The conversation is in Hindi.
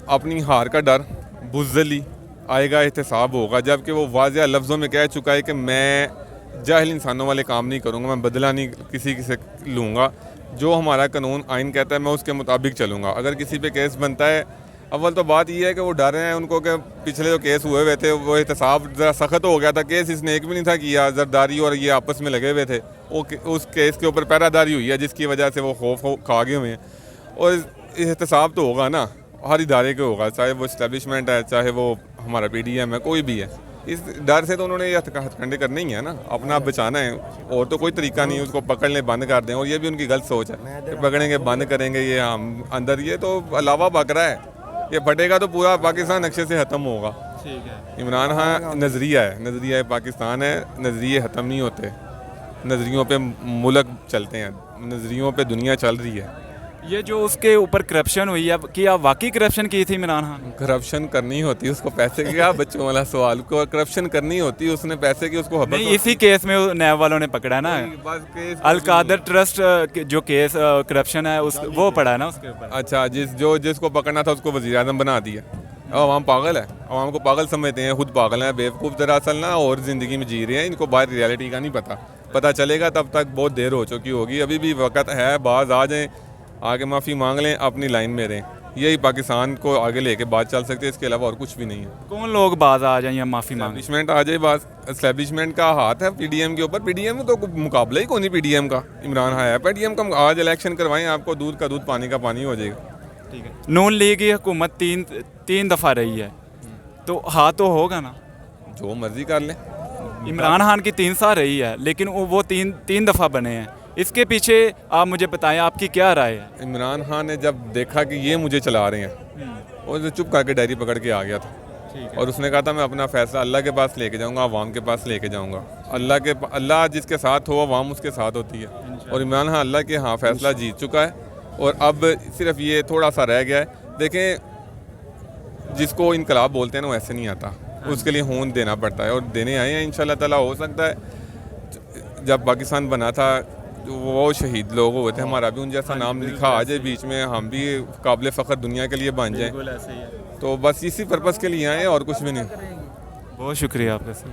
अपनी हार का डर, बुज़दिली, आएगा एहतसाब होगा, जबकि वो वाज़ेह लफ्ज़ों में कह चुका है कि मैं जाहिल इंसानों वाले काम नहीं करूँगा, मैं बदला नहीं किसी से लूँगा, जो हमारा कानून आइन कहता है मैं उसके मुताबिक चलूँगा। अगर किसी पे केस बनता है, अव्वल तो बात यह है कि वो डर रहे हैं उनको कि पिछले जो केस हुए हुए थे वो एहतसाब ज़रा सख्त हो गया था, केस इसने एक भी नहीं था किया, जरदारी और ये आपस में लगे हुए थे, वो उस केस के ऊपर पहरादारी हुई है जिसकी वजह से वो खौफ खा गए हुए हैं। और एहतसाब तो होगा ना, हर इदारे के होगा, चाहे वो इस्टेब्लिशमेंट है, चाहे वो हमारा PDM है, कोई भी है। इस डर से तो उन्होंने ये हथकंडे करने ही है ना, अपना बचाना है, और तो कोई तरीका नहीं है। उसको पकड़ लें, बंद कर दें, और ये भी उनकी गलत सोच है कि पकड़ेंगे बंद करेंगे ये हम अंदर, ये तो अलावा बकरा है, ये फटेगा तो पूरा पाकिस्तान नक्शे से ख़त्म होगा। ठीक है। इमरान खान नज़रिया है पाकिस्तान है, नज़रिए ख़त्म नहीं होते, नज़रियों पे मुल्क चलते हैं, नज़रियों पे दुनिया चल रही है। ये जो उसके ऊपर करप्शन हुई है, क्या वाकई करप्शन की थी इमरान खान? करप्शन करनी होती, उसको पैसे की, बच्चों वाला सवाल को करप्शन करनी होती, उसने पैसे की, उसको नहीं, इसी केस में नैब वालों ने पकड़ा ना, अलकादर ट्रस्ट जो केस करप्शन है उस वो पड़ा है ना उसके ऊपर। अच्छा, जिसको पकड़ना था उसको वज़ीर आज़म बना दिया। अब आवाम पागल है, आवाम को पागल समझते हैं, खुद पागल हैं, बेवकूफ़ दरअसल ना, और ज़िंदगी में जी रहे हैं, इनको बाहर रियलिटी का नहीं पता चलेगा तब तक बहुत देर हो चुकी होगी। अभी भी वक्त है, बाज आ जाएँ, आगे माफ़ी मांग लें, अपनी लाइन में रहें, यही पाकिस्तान को आगे लेके बात चल सकती है, इसके अलावा और कुछ भी नहीं है। कौन लोग बाज आ जाए या माफ़ी मांगे? एस्टैब्लिशमेंट आ जाए, बात एस्टैब्लिशमेंट का हाथ है PDM के ऊपर। PDM में तो मुकाबला ही कौन नहीं PDM का, इमरान खान है PDM का, आज इलेक्शन करवाएं, आपको दूध का दूध पानी का पानी हो जाएगा। ठीक है। नून लीग की हुकूमत तीन दफ़ा रही है, तो हाथ तो होगा ना? जो मर्जी कर लें। इमरान खान की 3 साल रही है, लेकिन वो तीन दफ़ा बने हैं, इसके पीछे आप मुझे बताएं आपकी क्या राय है? इमरान खान ने जब देखा कि ये मुझे चला रहे हैं, वो तो चुप करके डायरी पकड़ के आ गया था, और उसने कहा था मैं अपना फैसला अल्लाह के पास लेके जाऊंगा, अवाम के पास लेके जाऊंगा। अल्लाह जिसके साथ हो, अवाम उसके साथ होती है, और इमरान खान अल्लाह के हाँ फैसला जीत चुका है, और अब सिर्फ ये थोड़ा सा रह गया है। देखें, जिसको इनकलाब बोलते हैं ना, वो ऐसे नहीं आता, उसके लिए खून देना पड़ता है, और देने आए हैं इंशाल्लाह ताला। हो सकता है जब पाकिस्तान बना था वो शहीद लोग हुए थे, हमारा भी उन जैसा नाम लिखा आ जाए बीच में, हम भी काबिल फ़ख्र दुनिया के लिए बन जाएं, तो बस इसी पर्पज़ के लिए आए, और कुछ भी नहीं। बहुत शुक्रिया आपका सर।